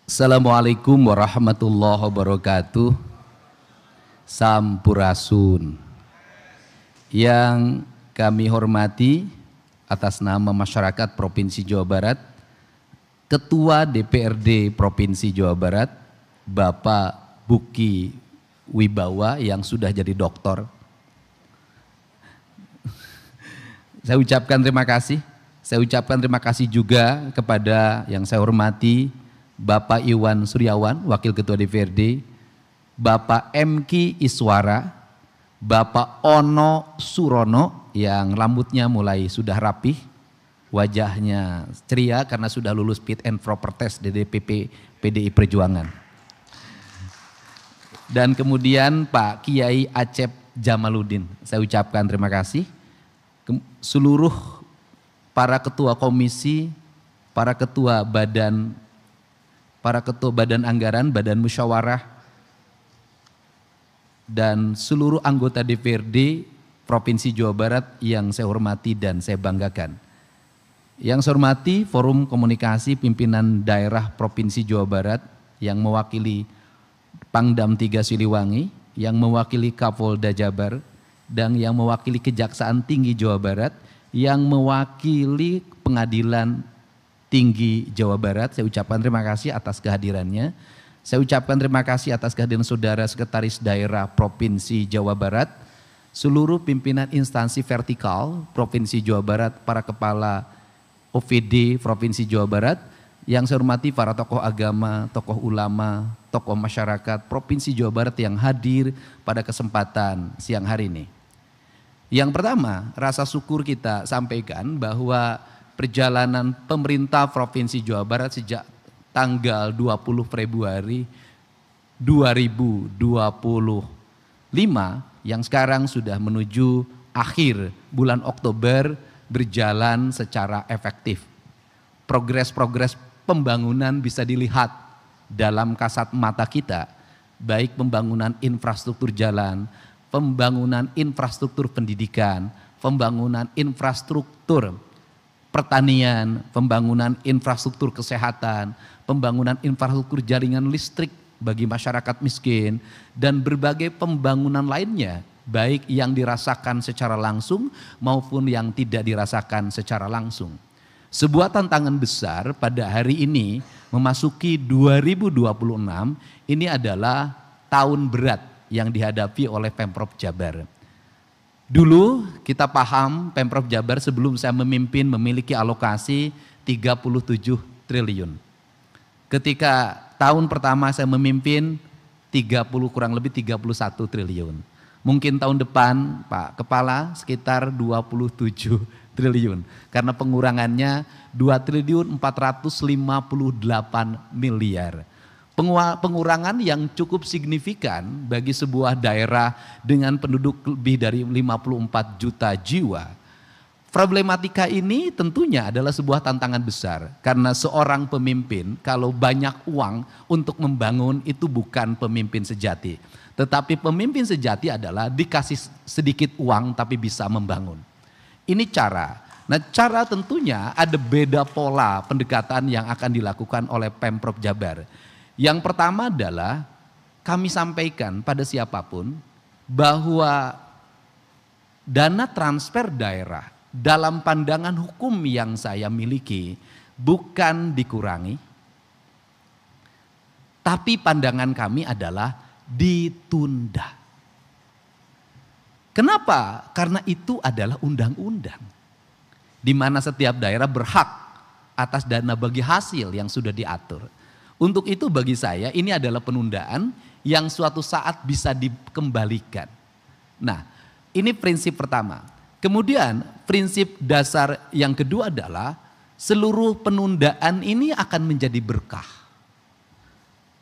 Assalamualaikum warahmatullahi wabarakatuh. Sampurasun. Yang kami hormati atas nama masyarakat Provinsi Jawa Barat, Ketua DPRD Provinsi Jawa Barat, Bapak Buki Wibawa yang sudah jadi doktor. Saya ucapkan terima kasih. Saya ucapkan terima kasih juga kepada yang saya hormati Bapak Iwan Suryawan, Wakil Ketua DPRD, Bapak M.Ki Iswara, Bapak Ono Surono yang rambutnya mulai sudah rapih, wajahnya ceria karena sudah lulus fit and proper test di DPP PDI Perjuangan. Dan kemudian Pak Kiai Acep Jamaluddin, saya ucapkan terima kasih. Seluruh para ketua komisi, para ketua badan anggaran, badan musyawarah, dan seluruh anggota DPRD Provinsi Jawa Barat yang saya hormati dan saya banggakan. Yang saya hormati Forum Komunikasi Pimpinan Daerah Provinsi Jawa Barat yang mewakili Pangdam 3 Siliwangi, yang mewakili Kapolda Jabar, dan yang mewakili Kejaksaan Tinggi Jawa Barat, yang mewakili Pengadilan Tinggi Jawa Barat. Saya ucapkan terima kasih atas kehadirannya. Saya ucapkan terima kasih atas kehadiran saudara Sekretaris Daerah Provinsi Jawa Barat, seluruh pimpinan instansi vertikal Provinsi Jawa Barat, para kepala OVD Provinsi Jawa Barat, yang saya hormati para tokoh agama, tokoh ulama, tokoh masyarakat Provinsi Jawa Barat yang hadir pada kesempatan siang hari ini. Yang pertama, rasa syukur kita sampaikan bahwa perjalanan pemerintah Provinsi Jawa Barat sejak tanggal 20 Februari 2025 yang sekarang sudah menuju akhir bulan Oktober berjalan secara efektif. Progres-progres pembangunan bisa dilihat dalam kasat mata kita, baik pembangunan infrastruktur jalan, pembangunan infrastruktur pendidikan, pembangunan infrastruktur pertanian, pembangunan infrastruktur kesehatan, pembangunan infrastruktur jaringan listrik bagi masyarakat miskin, dan berbagai pembangunan lainnya, baik yang dirasakan secara langsung maupun yang tidak dirasakan secara langsung. Sebuah tantangan besar pada hari ini memasuki 2026, ini adalah tahun berat yang dihadapi oleh Pemprov Jabar. Dulu kita paham Pemprov Jabar sebelum saya memimpin memiliki alokasi 37 triliun. Ketika tahun pertama saya memimpin kurang lebih 31 triliun. Mungkin tahun depan Pak Kepala sekitar 27 triliun. Karena pengurangannya 2.458 miliar. Pengurangan yang cukup signifikan bagi sebuah daerah dengan penduduk lebih dari 54 juta jiwa. Problematika ini tentunya adalah sebuah tantangan besar karena seorang pemimpin kalau banyak uang untuk membangun itu bukan pemimpin sejati. Tetapi pemimpin sejati adalah dikasih sedikit uang tapi bisa membangun. Ini cara. Nah, cara tentunya ada beda pola pendekatan yang akan dilakukan oleh Pemprov Jabar. Yang pertama adalah kami sampaikan pada siapapun bahwa dana transfer daerah dalam pandangan hukum yang saya miliki bukan dikurangi, tapi pandangan kami adalah ditunda. Kenapa? Karena itu adalah undang-undang, di mana setiap daerah berhak atas dana bagi hasil yang sudah diatur. Untuk itu bagi saya ini adalah penundaan yang suatu saat bisa dikembalikan. Nah, ini prinsip pertama. Kemudian prinsip dasar yang kedua adalah seluruh penundaan ini akan menjadi berkah.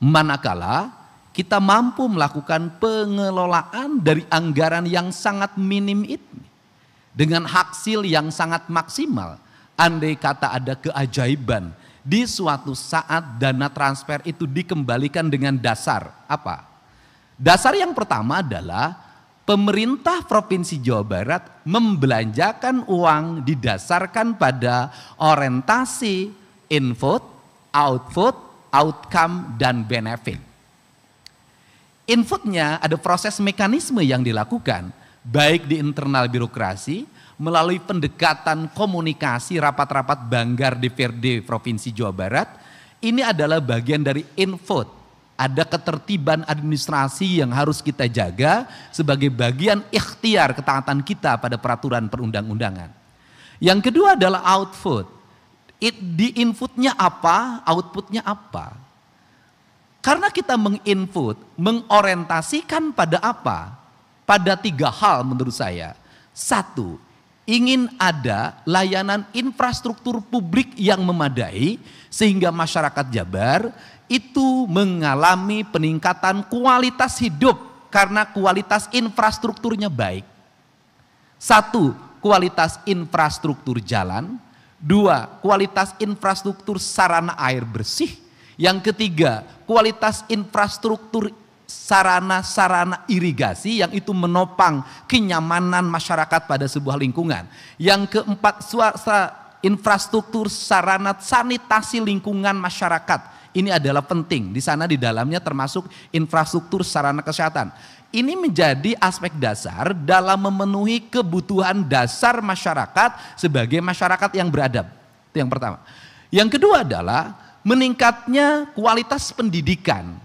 Manakala kita mampu melakukan pengelolaan dari anggaran yang sangat minim itu dengan hasil yang sangat maksimal. Andai kata ada keajaiban, di suatu saat dana transfer itu dikembalikan dengan dasar apa? Dasar yang pertama adalah pemerintah Provinsi Jawa Barat membelanjakan uang didasarkan pada orientasi input, output, outcome, dan benefit. Inputnya ada proses mekanisme yang dilakukan, baik di internal birokrasi, melalui pendekatan komunikasi rapat-rapat Banggar DPRD Provinsi Jawa Barat. Ini adalah bagian dari input. Ada ketertiban administrasi yang harus kita jaga sebagai bagian ikhtiar ketaatan kita pada peraturan perundang-undangan. Yang kedua adalah output. Di inputnya apa, outputnya apa. Karena kita menginput, mengorientasikan pada apa? Pada 3 hal menurut saya. 1, ingin ada layanan infrastruktur publik yang memadai sehingga masyarakat Jabar itu mengalami peningkatan kualitas hidup karena kualitas infrastrukturnya baik. 1, kualitas infrastruktur jalan. 2, kualitas infrastruktur sarana air bersih. Yang ketiga, kualitas infrastruktur sarana-sarana irigasi yang itu menopang kenyamanan masyarakat pada sebuah lingkungan. Yang keempat, infrastruktur sarana sanitasi lingkungan masyarakat. Ini adalah penting. Di sana di dalamnya termasuk infrastruktur sarana kesehatan. Ini menjadi aspek dasar dalam memenuhi kebutuhan dasar masyarakat sebagai masyarakat yang beradab. Itu yang pertama. Yang kedua adalah meningkatnya kualitas pendidikan.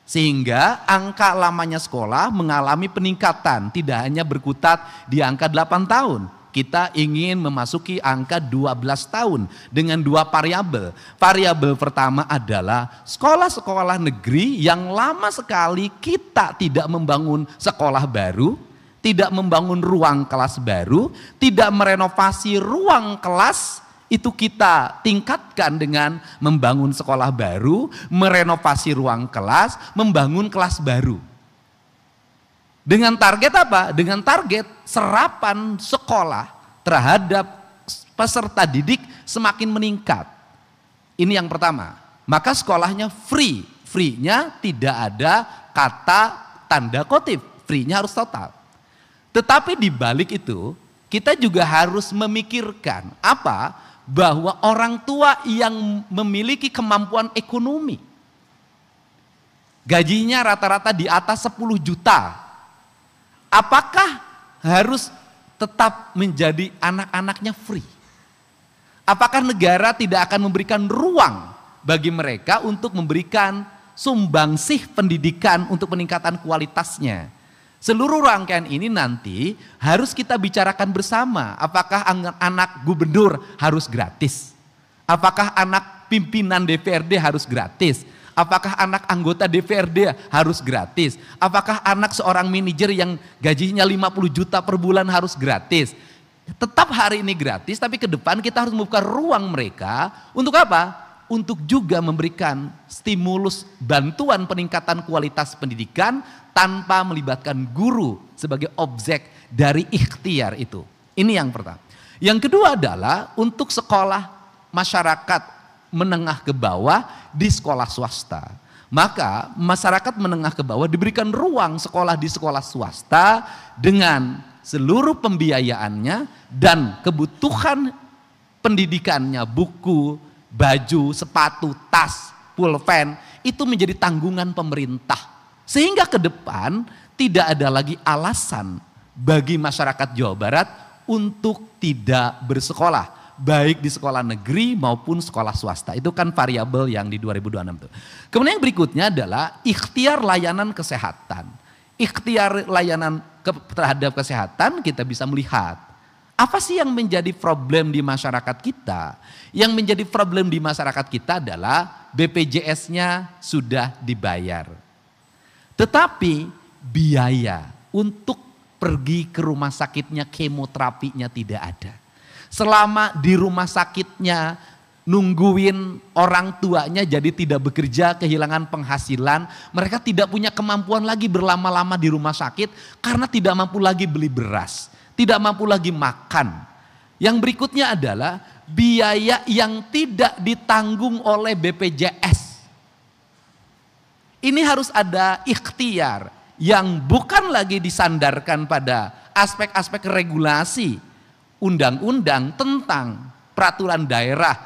Sehingga angka lamanya sekolah mengalami peningkatan. Tidak hanya berkutat di angka 8 tahun. Kita ingin memasuki angka 12 tahun dengan 2 variabel. Variabel pertama adalah sekolah-sekolah negeri yang lama sekali kita tidak membangun sekolah baru, tidak membangun ruang kelas baru, tidak merenovasi ruang kelas. Itu kita tingkatkan dengan membangun sekolah baru, merenovasi ruang kelas, membangun kelas baru. Dengan target apa? Dengan target serapan sekolah terhadap peserta didik semakin meningkat. Ini yang pertama. Maka sekolahnya free. Free-nya tidak ada kata tanda kutip. Free-nya harus total. Tetapi di balik itu, kita juga harus memikirkan apa? Bahwa orang tua yang memiliki kemampuan ekonomi, gajinya rata-rata di atas 10 juta, apakah harus tetap menjadi anak-anaknya free? Apakah negara tidak akan memberikan ruang bagi mereka untuk memberikan sumbangsih pendidikan untuk peningkatan kualitasnya? Seluruh rangkaian ini nanti harus kita bicarakan bersama. Apakah anak gubernur harus gratis? Apakah anak pimpinan DPRD harus gratis? Apakah anak anggota DPRD harus gratis? Apakah anak seorang manajer yang gajinya 50 juta per bulan harus gratis? Tetap hari ini gratis, tapi ke depan kita harus membuka ruang mereka untuk apa? Untuk juga memberikan stimulus bantuan peningkatan kualitas pendidikan tanpa melibatkan guru sebagai objek dari ikhtiar itu. Ini yang pertama. Yang kedua adalah untuk sekolah masyarakat menengah ke bawah di sekolah swasta. Maka masyarakat menengah ke bawah diberikan ruang sekolah di sekolah swasta dengan seluruh pembiayaannya dan kebutuhan pendidikannya, buku, baju, sepatu, tas, pulpen, itu menjadi tanggungan pemerintah. Sehingga ke depan tidak ada lagi alasan bagi masyarakat Jawa Barat untuk tidak bersekolah, baik di sekolah negeri maupun sekolah swasta. Itu kan variabel yang di 2026 itu. Kemudian yang berikutnya adalah ikhtiar layanan kesehatan. Ikhtiar layanan terhadap kesehatan kita bisa melihat apa sih yang menjadi problem di masyarakat kita? Yang menjadi problem di masyarakat kita adalah BPJS-nya sudah dibayar. Tetapi biaya untuk pergi ke rumah sakitnya, kemoterapinya tidak ada. Selama di rumah sakitnya nungguin orang tuanya jadi tidak bekerja, kehilangan penghasilan, mereka tidak punya kemampuan lagi berlama-lama di rumah sakit karena tidak mampu lagi beli beras, tidak mampu lagi makan. Yang berikutnya adalah biaya yang tidak ditanggung oleh BPJS. Ini harus ada ikhtiar yang bukan lagi disandarkan pada aspek-aspek regulasi undang-undang tentang peraturan daerah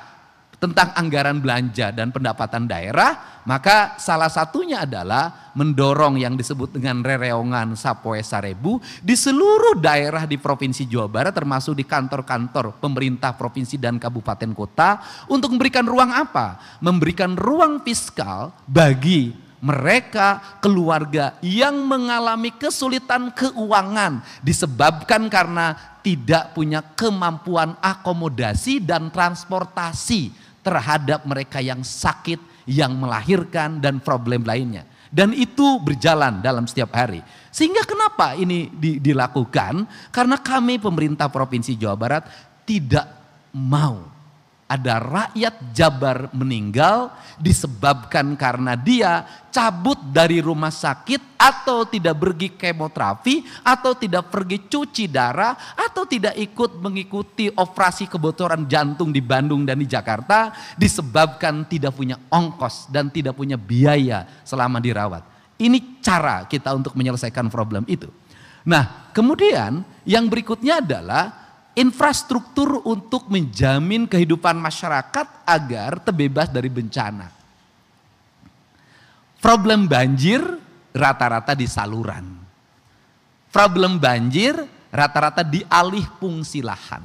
tentang anggaran belanja dan pendapatan daerah, maka salah satunya adalah mendorong yang disebut dengan rereongan Sapoe Sarebu di seluruh daerah di Provinsi Jawa Barat, termasuk di kantor-kantor pemerintah provinsi dan kabupaten kota, untuk memberikan ruang apa? Memberikan ruang fiskal bagi mereka, keluarga yang mengalami kesulitan keuangan disebabkan karena tidak punya kemampuan akomodasi dan transportasi terhadap mereka yang sakit, yang melahirkan, dan problem lainnya. Dan itu berjalan dalam setiap hari. Sehingga kenapa ini dilakukan? Karena kami pemerintah Provinsi Jawa Barat tidak mau ada rakyat Jabar meninggal disebabkan karena dia cabut dari rumah sakit atau tidak pergi kemoterapi atau tidak pergi cuci darah atau tidak ikut mengikuti operasi kebocoran jantung di Bandung dan di Jakarta disebabkan tidak punya ongkos dan tidak punya biaya selama dirawat. Ini cara kita untuk menyelesaikan problem itu. Nah, kemudian yang berikutnya adalah infrastruktur untuk menjamin kehidupan masyarakat agar terbebas dari bencana. Problem banjir rata-rata di saluran. Problem banjir rata-rata di alih fungsi lahan.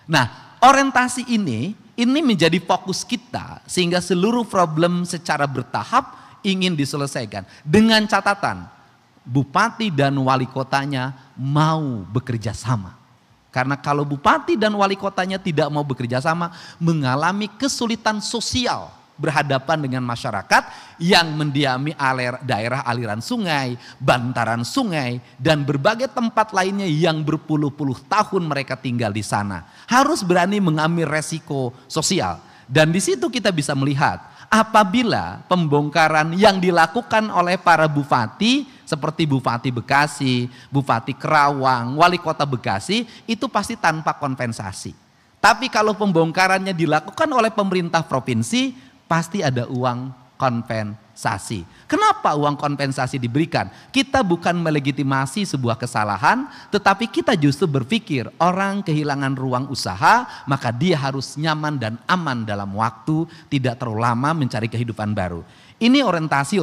Nah, orientasi ini menjadi fokus kita sehingga seluruh problem secara bertahap ingin diselesaikan dengan catatan bupati dan wali kotanya mau bekerja sama. Karena kalau bupati dan wali kotanya tidak mau bekerja sama, mengalami kesulitan sosial berhadapan dengan masyarakat yang mendiami daerah aliran sungai, bantaran sungai, dan berbagai tempat lainnya yang berpuluh-puluh tahun mereka tinggal di sana. Harus berani mengambil resiko sosial. Dan di situ kita bisa melihat apabila pembongkaran yang dilakukan oleh para bupati seperti Bupati Bekasi, Bupati Kerawang, Wali Kota Bekasi itu pasti tanpa kompensasi. Tapi kalau pembongkarannya dilakukan oleh pemerintah provinsi pasti ada uang kompensasi. Kenapa uang kompensasi diberikan? Kita bukan melegitimasi sebuah kesalahan, tetapi kita justru berpikir orang kehilangan ruang usaha, maka dia harus nyaman dan aman dalam waktu, tidak terlalu lama mencari kehidupan baru. Ini orientasi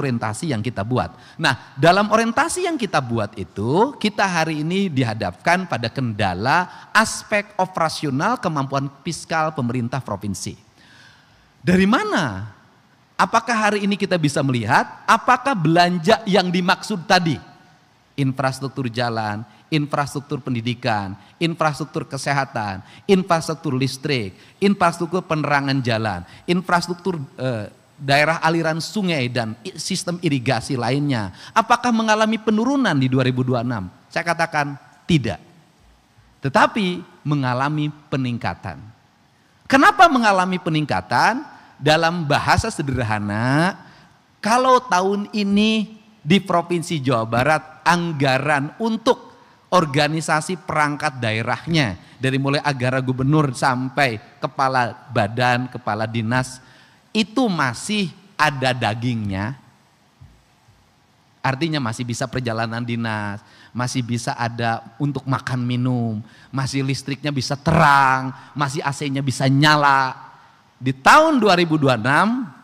yang kita buat. Nah, dalam orientasi yang kita buat itu, kita hari ini dihadapkan pada kendala aspek operasional kemampuan fiskal pemerintah provinsi. Dari mana? Apakah hari ini kita bisa melihat apakah belanja yang dimaksud tadi? Infrastruktur jalan, infrastruktur pendidikan, infrastruktur kesehatan, infrastruktur listrik, infrastruktur penerangan jalan, infrastruktur daerah aliran sungai dan sistem irigasi lainnya. Apakah mengalami penurunan di 2026? Saya katakan tidak. Tetapi mengalami peningkatan. Kenapa mengalami peningkatan? Dalam bahasa sederhana, kalau tahun ini di Provinsi Jawa Barat anggaran untuk organisasi perangkat daerahnya dari mulai anggaran gubernur sampai kepala badan, kepala dinas itu masih ada dagingnya. Artinya masih bisa perjalanan dinas, masih bisa ada untuk makan minum, masih listriknya bisa terang, masih AC-nya bisa nyala. Di tahun 2026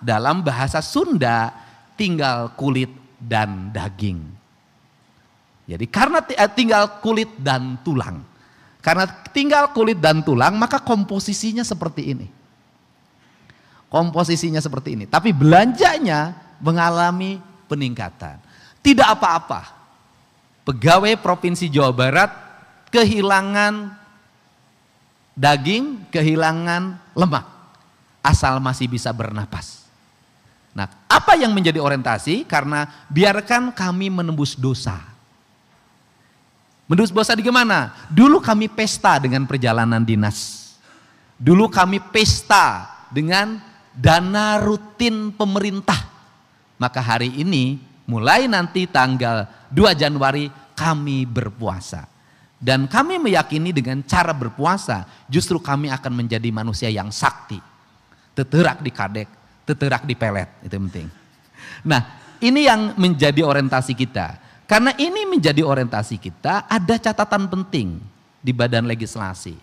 dalam bahasa Sunda tinggal kulit dan daging. Jadi karena tinggal kulit dan tulang. Karena tinggal kulit dan tulang maka komposisinya seperti ini. Komposisinya seperti ini. Tapi belanjanya mengalami peningkatan. Tidak apa-apa. Pegawai Provinsi Jawa Barat kehilangan daging, kehilangan lemak. Asal masih bisa bernapas. Nah, apa yang menjadi orientasi? Karena biarkan kami menembus dosa. Menembus dosa di mana? Dulu kami pesta dengan perjalanan dinas. Dulu kami pesta dengan dana rutin pemerintah. Maka hari ini, mulai nanti tanggal 2 Januari kami berpuasa. Dan kami meyakini dengan cara berpuasa, justru kami akan menjadi manusia yang sakti. Teterak di kadek, teterak di pelet, itu yang penting. Nah, ini yang menjadi orientasi kita. Karena ini menjadi orientasi kita, ada catatan penting di badan legislasi.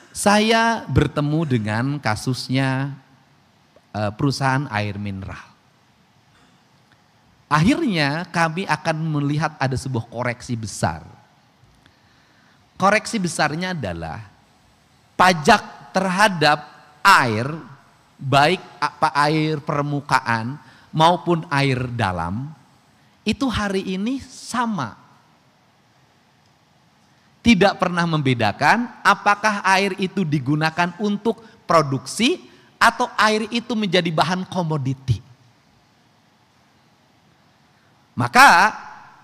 Saya bertemu dengan kasusnya perusahaan air mineral. Akhirnya kami akan melihat ada sebuah koreksi besar. Koreksi besarnya adalah pajak terhadap air, baik air permukaan maupun air dalam, itu hari ini sama. Tidak pernah membedakan apakah air itu digunakan untuk produksi atau air itu menjadi bahan komoditi. Maka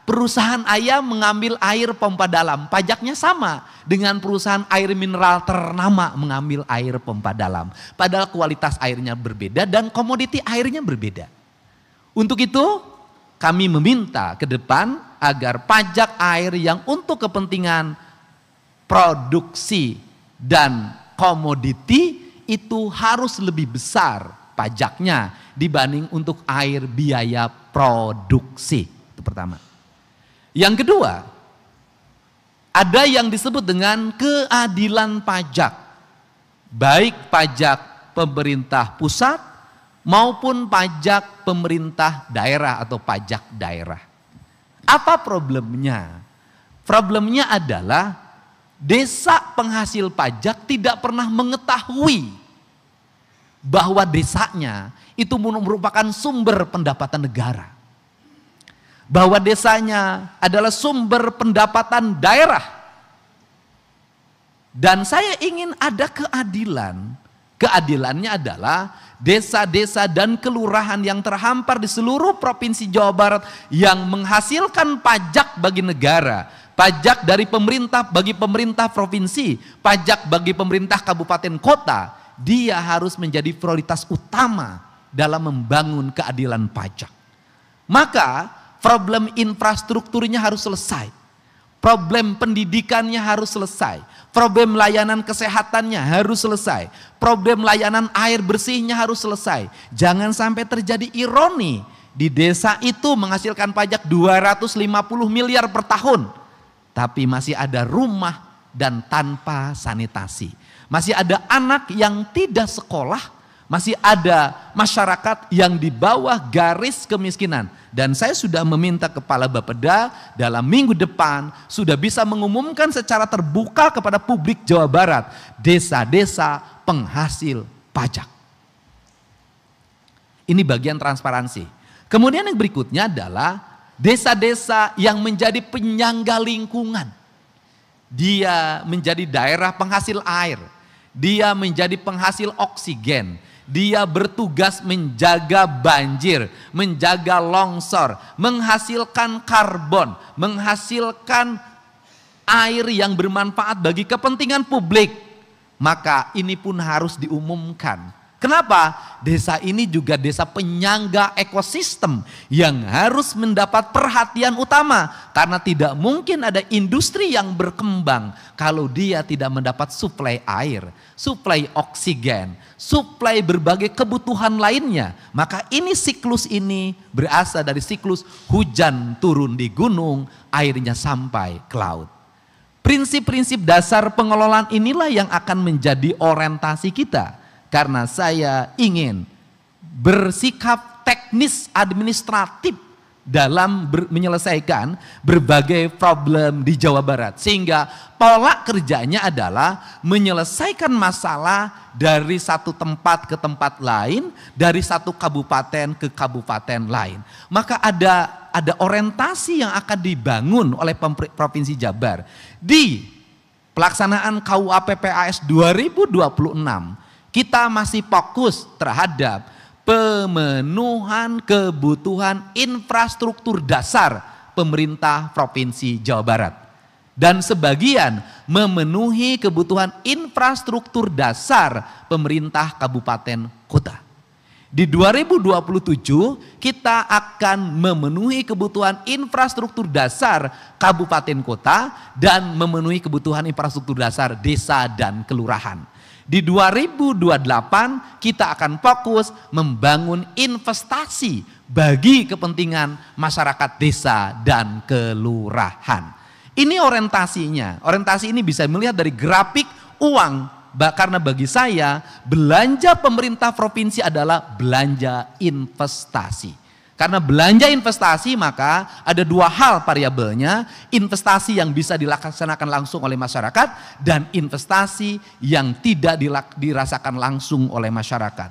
perusahaan ayam mengambil air pompa dalam, pajaknya sama dengan perusahaan air mineral ternama mengambil air pompa dalam. Padahal kualitas airnya berbeda dan komoditi airnya berbeda. Untuk itu kami meminta ke depan agar pajak air yang untuk kepentingan produksi dan komoditi itu harus lebih besar pajaknya dibanding untuk air biaya produksi. Itu pertama. Yang kedua, ada yang disebut dengan keadilan pajak. Baik pajak pemerintah pusat maupun pajak pemerintah daerah atau pajak daerah. Apa problemnya? Problemnya adalah desa penghasil pajak tidak pernah mengetahui bahwa desanya itu merupakan sumber pendapatan negara. Bahwa desanya adalah sumber pendapatan daerah. Dan saya ingin ada keadilan. Keadilannya adalah desa-desa dan kelurahan yang terhampar di seluruh provinsi Jawa Barat yang menghasilkan pajak bagi negara. Pajak dari pemerintah bagi pemerintah provinsi, pajak bagi pemerintah kabupaten kota, dia harus menjadi prioritas utama dalam membangun keadilan pajak. Maka problem infrastrukturnya harus selesai, problem pendidikannya harus selesai, problem layanan kesehatannya harus selesai, problem layanan air bersihnya harus selesai. Jangan sampai terjadi ironi, di desa itu menghasilkan pajak 250 miliar per tahun, tapi masih ada rumah dan tanpa sanitasi. Masih ada anak yang tidak sekolah, masih ada masyarakat yang di bawah garis kemiskinan. Dan saya sudah meminta Kepala Bapeda dalam minggu depan sudah bisa mengumumkan secara terbuka kepada publik Jawa Barat desa-desa penghasil pajak. Ini bagian transparansi. Kemudian yang berikutnya adalah desa-desa yang menjadi penyangga lingkungan. Dia menjadi daerah penghasil air, dia menjadi penghasil oksigen, dia bertugas menjaga banjir, menjaga longsor, menghasilkan karbon, menghasilkan air yang bermanfaat bagi kepentingan publik. Maka ini pun harus diumumkan. Kenapa? Desa ini juga desa penyangga ekosistem yang harus mendapat perhatian utama. Karena tidak mungkin ada industri yang berkembang kalau dia tidak mendapat suplai air, suplai oksigen, suplai berbagai kebutuhan lainnya. Maka ini siklus ini berasal dari siklus hujan turun di gunung, airnya sampai ke laut. Prinsip-prinsip dasar pengelolaan inilah yang akan menjadi orientasi kita. Karena saya ingin bersikap teknis administratif dalam menyelesaikan berbagai problem di Jawa Barat. Sehingga pola kerjanya adalah menyelesaikan masalah dari satu tempat ke tempat lain, dari satu kabupaten ke kabupaten lain. Maka ada orientasi yang akan dibangun oleh Provinsi Jabar. Di pelaksanaan KUA PPAS 2026, kita masih fokus terhadap pemenuhan kebutuhan infrastruktur dasar pemerintah Provinsi Jawa Barat. Dan sebagian memenuhi kebutuhan infrastruktur dasar pemerintah kabupaten kota. Di 2027 kita akan memenuhi kebutuhan infrastruktur dasar kabupaten kota dan memenuhi kebutuhan infrastruktur dasar desa dan kelurahan. Di 2028 kita akan fokus membangun investasi bagi kepentingan masyarakat desa dan kelurahan. Ini orientasinya. Orientasi ini bisa melihat dari grafik uang Karena bagi saya belanja pemerintah provinsi adalah belanja investasi. Karena belanja investasi maka ada dua hal variabelnya, investasi yang bisa dilaksanakan langsung oleh masyarakat dan investasi yang tidak dirasakan langsung oleh masyarakat.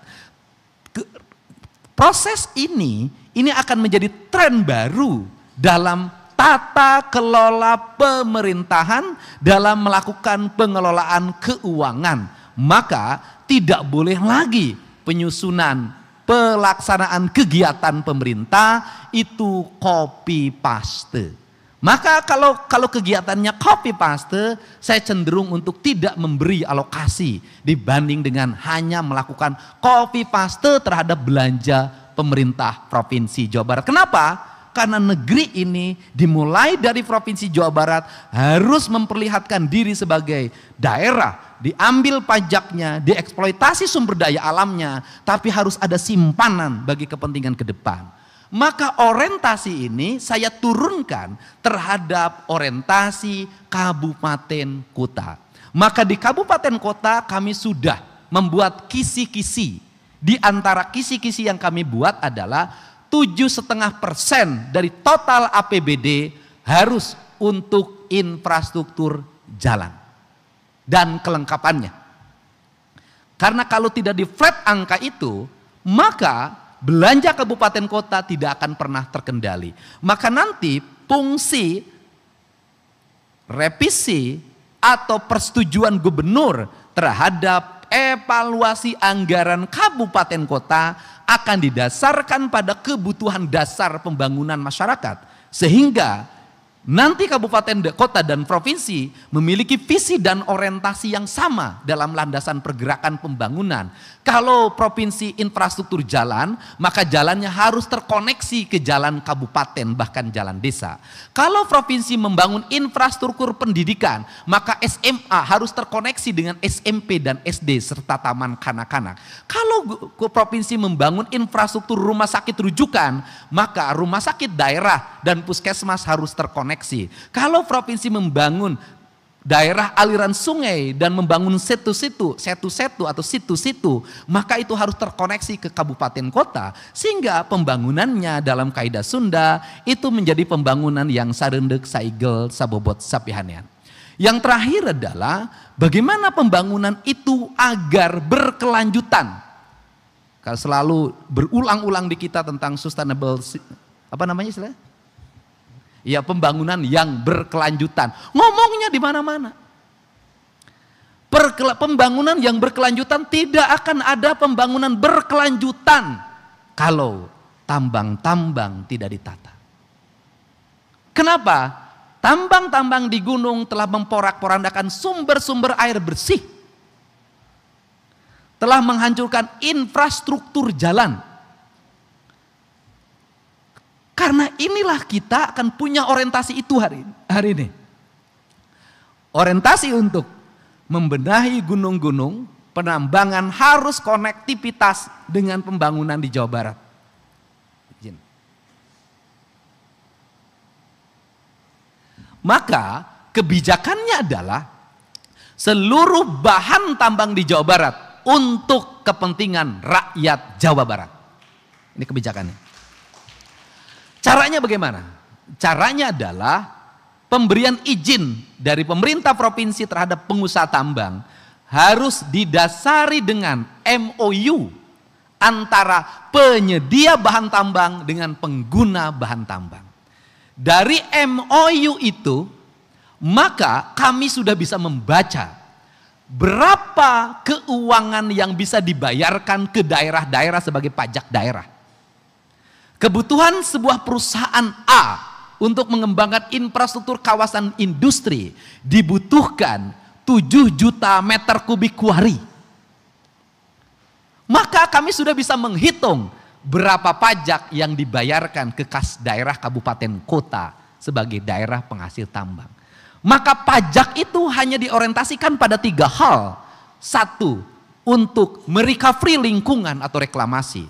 Proses ini akan menjadi tren baru dalam tata kelola pemerintahan dalam melakukan pengelolaan keuangan. Maka tidak boleh lagi penyusunan pelaksanaan kegiatan pemerintah itu copy paste. Maka kalau kegiatannya copy paste, saya cenderung untuk tidak memberi alokasi dibanding dengan hanya melakukan copy paste terhadap belanja pemerintah Provinsi Jawa Barat. Kenapa? Karena negeri ini dimulai dari Provinsi Jawa Barat harus memperlihatkan diri sebagai daerah, diambil pajaknya, dieksploitasi sumber daya alamnya, tapi harus ada simpanan bagi kepentingan ke depan. Maka orientasi ini saya turunkan terhadap orientasi kabupaten kota. Maka di kabupaten kota kami sudah membuat kisi-kisi. Di antara kisi-kisi yang kami buat adalah 7,5% dari total APBD harus untuk infrastruktur jalan dan kelengkapannya. Karena kalau tidak di flat angka itu, maka belanja kabupaten kota tidak akan pernah terkendali. Maka nanti fungsi revisi atau persetujuan gubernur terhadap evaluasi anggaran kabupaten kota akan didasarkan pada kebutuhan dasar pembangunan masyarakat. Sehingga nanti kabupaten, kota, dan provinsi memiliki visi dan orientasi yang sama dalam landasan pergerakan pembangunan. Kalau provinsi infrastruktur jalan, maka jalannya harus terkoneksi ke jalan kabupaten, bahkan jalan desa. Kalau provinsi membangun infrastruktur pendidikan, maka SMA harus terkoneksi dengan SMP dan SD serta taman kanak-kanak. Kalau provinsi membangun infrastruktur rumah sakit rujukan, maka rumah sakit daerah dan puskesmas harus terkoneksi. Kalau provinsi membangun daerah aliran sungai dan membangun setu-setu atau situ-situ, maka itu harus terkoneksi ke kabupaten kota, sehingga pembangunannya dalam kaidah Sunda itu menjadi pembangunan yang sarendek, saigel, sabobot, sapihanean. Yang terakhir adalah bagaimana pembangunan itu agar berkelanjutan. Kalau selalu berulang-ulang di kita tentang sustainable, apa namanya istilahnya? Ya, pembangunan yang berkelanjutan. Ngomongnya di mana-mana. Pembangunan yang berkelanjutan, tidak akan ada pembangunan berkelanjutan kalau tambang-tambang tidak ditata. Kenapa? Tambang-tambang di gunung telah memporak-porandakan sumber-sumber air bersih. Telah menghancurkan infrastruktur jalan. Karena inilah kita akan punya orientasi itu hari ini. Orientasi untuk membenahi gunung-gunung, penambangan harus konektivitas dengan pembangunan di Jawa Barat. Maka kebijakannya adalah seluruh bahan tambang di Jawa Barat untuk kepentingan rakyat Jawa Barat. Ini kebijakannya. Caranya bagaimana? Caranya adalah pemberian izin dari pemerintah provinsi terhadap pengusaha tambang harus didasari dengan MOU antara penyedia bahan tambang dengan pengguna bahan tambang. Dari MOU itu, maka kami sudah bisa membaca berapa keuangan yang bisa dibayarkan ke daerah-daerah sebagai pajak daerah. Kebutuhan sebuah perusahaan A untuk mengembangkan infrastruktur kawasan industri dibutuhkan 7 juta meter kubik kuari. Maka kami sudah bisa menghitung berapa pajak yang dibayarkan ke kas daerah kabupaten kota sebagai daerah penghasil tambang. Maka pajak itu hanya diorientasikan pada 3 hal. 1, untuk merecovery lingkungan atau reklamasi.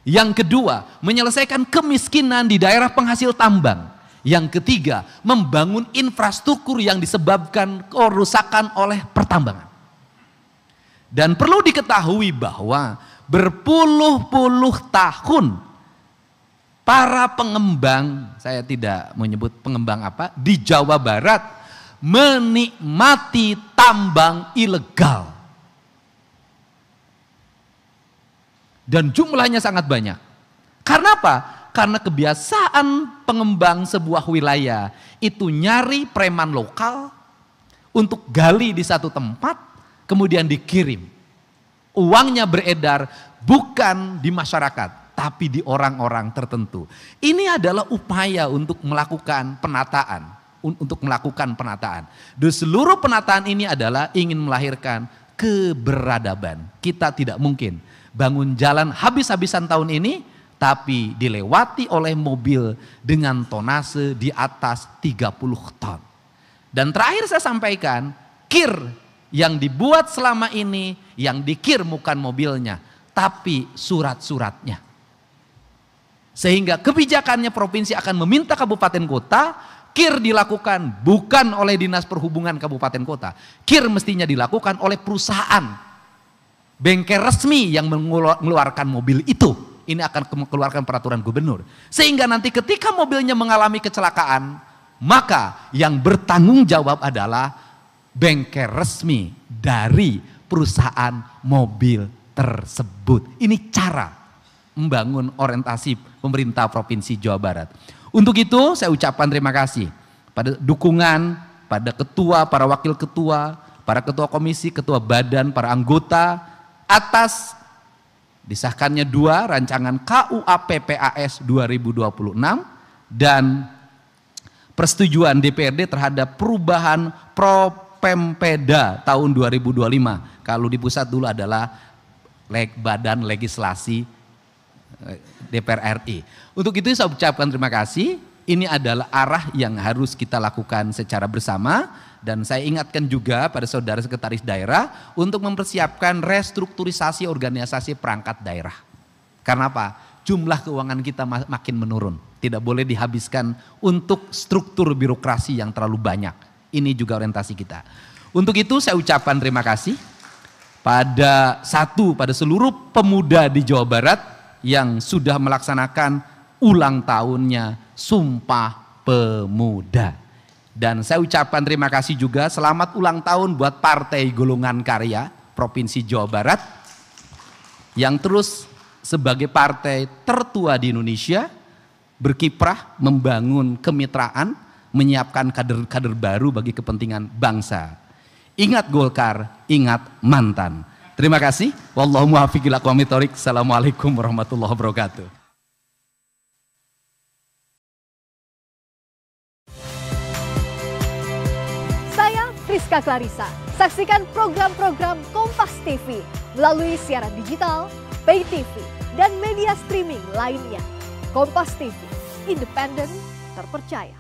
Yang kedua, menyelesaikan kemiskinan di daerah penghasil tambang. Yang ketiga, membangun infrastruktur yang disebabkan kerusakan oleh pertambangan. Dan perlu diketahui bahwa berpuluh-puluh tahun para pengembang, saya tidak menyebut pengembang apa, di Jawa Barat menikmati tambang ilegal. Dan jumlahnya sangat banyak. Karena apa? Karena kebiasaan pengembang sebuah wilayah itu nyari preman lokal untuk gali di satu tempat, kemudian dikirim. Uangnya beredar bukan di masyarakat, tapi di orang-orang tertentu. Ini adalah upaya untuk melakukan penataan. Dan seluruh penataan ini adalah ingin melahirkan keberadaban. Kita tidak mungkin bangun jalan habis-habisan tahun ini, tapi dilewati oleh mobil dengan tonase di atas 30 ton. Dan terakhir saya sampaikan, kir yang dibuat selama ini, yang dikir bukan mobilnya, tapi surat-suratnya. Sehingga kebijakannya provinsi akan meminta kabupaten kota, kir dilakukan bukan oleh Dinas Perhubungan kabupaten kota. Kir mestinya dilakukan oleh perusahaan, bengkel resmi yang mengeluarkan mobil itu. Ini akan mengeluarkan peraturan gubernur. Sehingga nanti ketika mobilnya mengalami kecelakaan, maka yang bertanggung jawab adalah bengkel resmi dari perusahaan mobil tersebut. Ini cara membangun orientasi pemerintah Provinsi Jawa Barat. Untuk itu saya ucapkan terima kasih pada dukungan, pada ketua, para wakil ketua, para ketua komisi, ketua badan, para anggota atas disahkannya 2 rancangan KUA PPAS 2026 dan persetujuan DPRD terhadap perubahan Pempeda tahun 2025. Kalau di pusat dulu adalah Badan Legislasi DPR RI. Untuk itu saya ucapkan terima kasih. Ini adalah arah yang harus kita lakukan secara bersama. Dan saya ingatkan juga pada saudara sekretaris daerah untuk mempersiapkan restrukturisasi organisasi perangkat daerah. Karena apa? Jumlah keuangan kita makin menurun. Tidak boleh dihabiskan untuk struktur birokrasi yang terlalu banyak. Ini juga orientasi kita. Untuk itu saya ucapkan terima kasih pada seluruh pemuda di Jawa Barat yang sudah melaksanakan ulang tahunnya Sumpah Pemuda. Dan saya ucapkan terima kasih juga selamat ulang tahun buat Partai Golongan Karya Provinsi Jawa Barat yang terus sebagai partai tertua di Indonesia berkiprah membangun kemitraan, menyiapkan kader-kader baru bagi kepentingan bangsa. Ingat Golkar, ingat mantan. Terima kasih. Wallahu muwaffiq ila aqwamit thoriq. Assalamualaikum warahmatullahi wabarakatuh. Saya Friska Clarissa. Saksikan program-program Kompas TV melalui siaran digital, pay TV, dan media streaming lainnya. Kompas TV, independen, terpercaya.